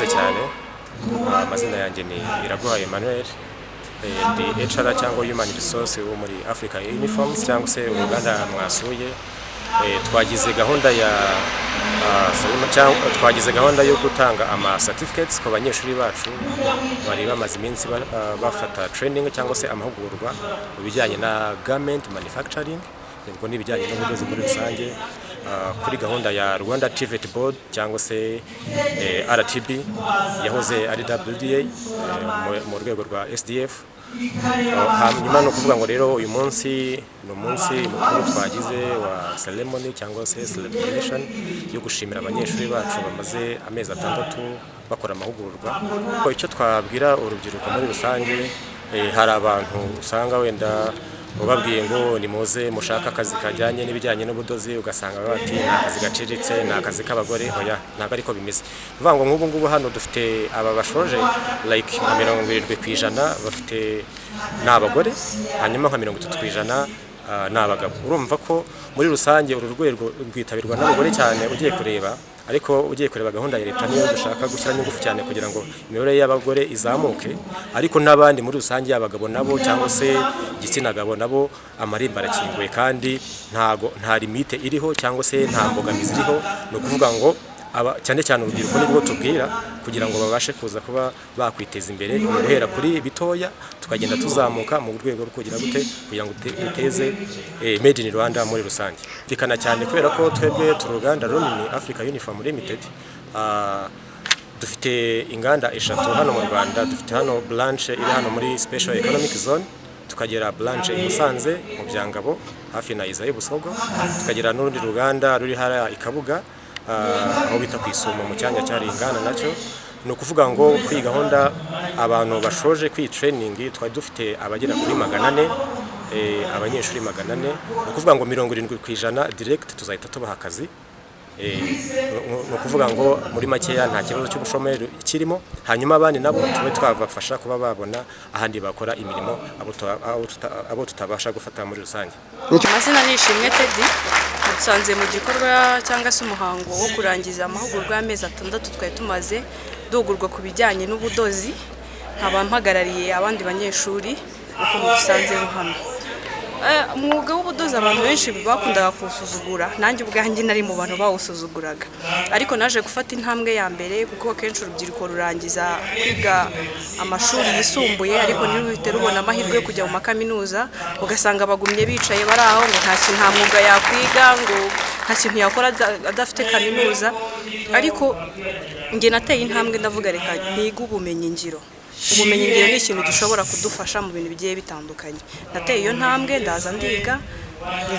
murakoze cyane. Amazina yanjye ni Iraguha Emmanuel, ndi HR cyangwa Human Resource wo muri Africa Uniforms cyangwa se uruganda mwasuye. Twagize gahunda yo gutanga ama certificates ku banyeshuri bacu bari bamaze iminsi bafata training cyangwa se amahugurwa mu bijyanye na garment manufacturing, nibwo n'ibijyanye n'ubudozi muri rusange, kuri gahunda ya Rwanda TVET Board cyangwa se RTB yahoze ari WDA mu rwego rwa SDF. Hanyuma no kuvuga ngo rero uyu munsi ni umunsi mukuru twagize wa ceremony cyangwa se celebration yo gushimira abanyeshuri bacu bamaze amezi 6 bakora amahugurwa. Icyo twabwira urubyiruko muri rusange, hari abantu usanga wenda ubabwiye ngo nimuze mushaka akazi kajyanye n'ibijyanye n'ubudozi, ugasanga bati ni akazi gaciriritse, ni akazi k'abagore. Oya, ntabwo ariko bimeze. Bivuga ngo nk'ubu ngubu hano dufite aba bashoje like nka 70% bafite n'abagore, hanyuma nka 30% n'abagabo. Urumva ko muri rusange uru rwego rwitabirwa n'abagore cyane ugiye kureba, ariko ugiye kureba gahunda ya leta niyo dushaka gushyiramo ingufu cyane kugira ngo imibereho y'abagore izamuke, ariko n'abandi muri rusange abagabo nabo cyangwa se igitsina gabo nabo amarimba arakinguye kandi nta limite iriho cyangwa se nta mbogamizi iriho. No kuvuga ngo cyane cyane urubyiruko nibwo tubwira kugira ngo babashe kuza kuba bakwiteza imbere, guhera kuri bitoya tukagenda tuzamuka mu rwego rwo kugira gute kugira ngo duteze made in Rwanda muri rusange. Fikana cyane kubera ko twebwe turuganda runini Africa Uniform Limited, dufite inganda 3 hano mu Rwanda. Dufite hano branch iri hano muri Special Economic Zone, tukagera branch i Musanze mu Byangabo hafi na Izayi Busogo, tukagera n'urundi ruganda ruri hara Ikabuga aho bita kwisumo mu cyanya cyari ingana nacyo. No kuvuga ngo kuri gahunda abantu bashoje kuri training twari dufite abagera kuri 400, abanyeshuri 400. No kuvuga ngo 70% direct tuzahita tubaha akazi. No kuvuga ngo muri makeya nta kibazo cy'ubushomeri kirimo, hanyuma abandi nabo tube twabafasha kuba babona ahandi bakora imirimo abo tutabasha gufata muri rusange. Amazina ni Ishimwe Teddy, dusanze mu gikorwa cyangwa se umuhango wo kurangiza amahugurwa y'amezi 6 twari tumaze duhugurwa ku bijyanye n'ubudozi. Nkaba mpagarariye abandi banyeshuri uko musanze hano. Umwuga w'ubudozi abantu benshi bakundaga kusuzugura, nanjye ubwanjye nari mu bantu bawusuzuguraga, ariko naje gufata intambwe ya mbere kuko kenshi urubyiruko rurangiza kwiga amashuri yisumbuye ariko ntiruhite rubona amahirwe yo kujya mu makaminuza, ugasanga bagumye bicaye bari aho ngo nta mwuga yakwiga, ngo nta kintu yakora adafite kaminuza. Ariko nge nateye intambwe ndavuga reka niga ubumenyi ngiro. Ubumenyi ngiro ni ikintu gishobora kudufasha mu bintu bigiye bitandukanye. Nateye iyo ntambwe ndaza ndiga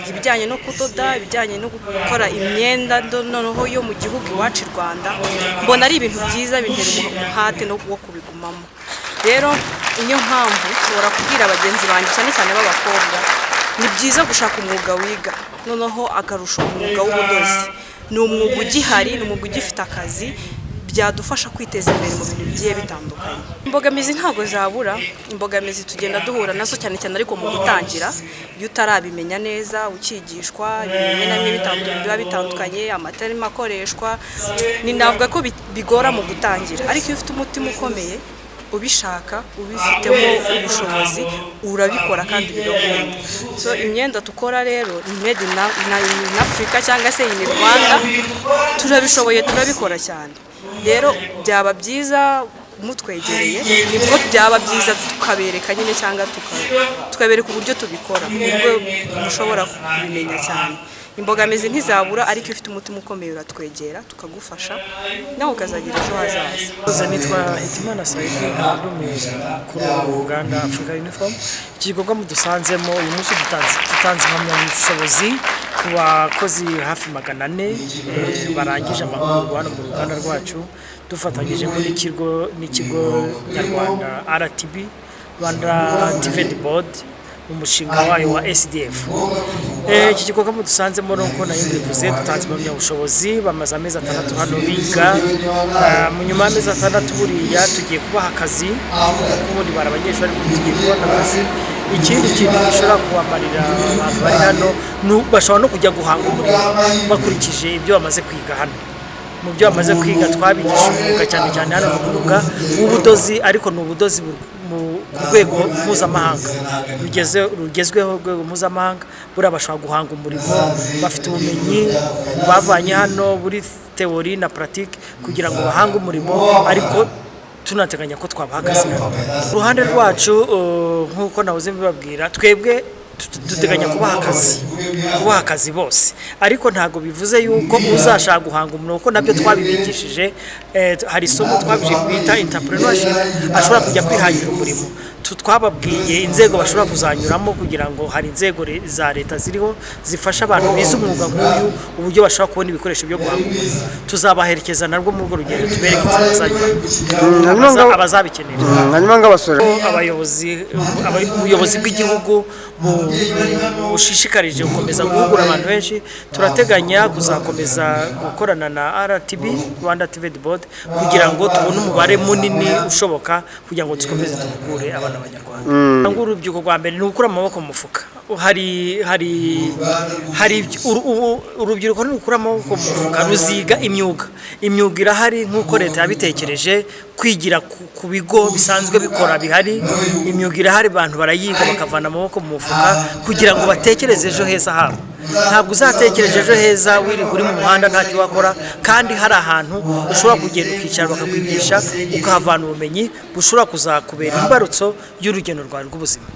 ibijyanye no kudoda, ibijyanye no gukora imyenda noneho yo mu gihugu iwacu Rwanda. Mbona ari ibintu byiza bintera umuhate no kubigumamo. Rero niyo mpamvu nshobora kubwira abagenzi banjye cyane cyane b'abakobwa, ni byiza gushaka umwuga wiga noneho akarusha umwuga w'ubudozi. Ni umwuga ugihari, ni umwuga ugifite akazi, byadufasha kwiteza imbere mu bintu bigiye bitandukanye. Imbogamizi ntago zabura, imbogamizi tugenda duhura nazo cyane cyane ariko mu gutangira iyo utarabimenya neza ukigishwa ibintu biba bitandukanye, amaterima akoreshwa, ni navuga ko bigora mu gutangira. Ariko iyo ufite umutima ukomeye ubishaka ubifitemo ubushobozi urabikora kandi bigakunda. So imyenda tukora rero ni made in Africa cyangwa se in Rwanda, turabishoboye turabikora cyane. Rero byaba byiza mutwegereye, nibwo byaba byiza tukabereka nyine cyangwa tukabereka uburyo tubikora, ubwo mushobora kubimenya cyane. Imbogamizi ntizabura ariko ifite umutima ukomeye uratwegera tukagufasha nawe ukazagira ejo hazaza. Nitwa Hitimana Saidi, abadumiza kuri Uganda Africa Uniform. Igikorwa mudusanzemo uyu munsi dutanze impamyabushobozi ku bakozi hafi 400 barangije amahugurwa hano mu ruganda rwacu, dufatanyije n'ikigo nyarwanda RTB Rwanda TVET Board umushinga wayo wa SDF. Iki gikorwa mudusanzemo nuko nayo bivuze dutanze impamyabushobozi, bamaze amezi 6 hano biga. Mu nyuma y'amezi 6 buriya tugiye kubaha akazi, ubundi barabanyeshuri tugiye kubona akazi. Ikindi kintu gishobora kubamarira abantu bari hano bashobora no kujya guhanga umurimo bakurikije ibyo bamaze kwiga hano. mu byo bamaze kwiga twabigisha umwuga cyane cyane hano mu mwuga w'ubudozi, ariko ni ubudozi ku rwego mpuzamahanga rugezweho, urwego mpuzamahanga. Buriya bashobora guhanga umurimo, bafite ubumenyi bavanye hano buri teori na pratique kugira ngo bahange umurimo, ariko tunateganya ko twabaha akazi. Uruhande rwacu nk'uko nahoze mbibabwira, twebwe duteganya kubaha akazi bose, ariko ntabwo bivuze yuko uzashaka guhanga umurimo, kuko nabyo twabibigishije. Hari isomo bita entrepreneurship, ashobora kujya kwihangira umurimo. Twababwiye inzego bashobora kuzanyuramo kugira ngo hari inzego za leta ziriho zifasha abantu bize umwuga nk'uyu uburyo bashobora kubona ibikoresho byo guhanga umurimo. Tuzabaherekeza narwo muri urwo rugendo, tubereke inzira abazabikenera. Hanyuma nk'abasore, ubuyobozi bw'igihugu bushishikarije gukomeza guhugura abantu benshi. Turateganya kuzakomeza gukorana na RTB, Rwanda TVET Board, kugira ngo tubone umubare munini ushoboka kugira ngo dukomeze duhugure abana b'Abanyarwanda. Urubyiruko rwa mbere ni ugukura amaboko mu mufuka. Urubyiruko ni ugukura amaboko mu mufuka, ruziga imyuga irahari nk'uko leta yabitekereje, kwigira ku bigo bisanzwe bikora bihari. Imyuga irahari, abantu barayiga bakavana amaboko mu mufuka kugira ngo batekereze ejo heza habo. Ntabwo uzatekereje ejo heza wirirwa uri mu muhanda ntacyo wakora, kandi hari ahantu ushobora kugenda ukicara bakakwigisha, ukahavana ubumenyi bushobora kuzakubera imbarutso y'urugendo rwawe rw'ubuzima.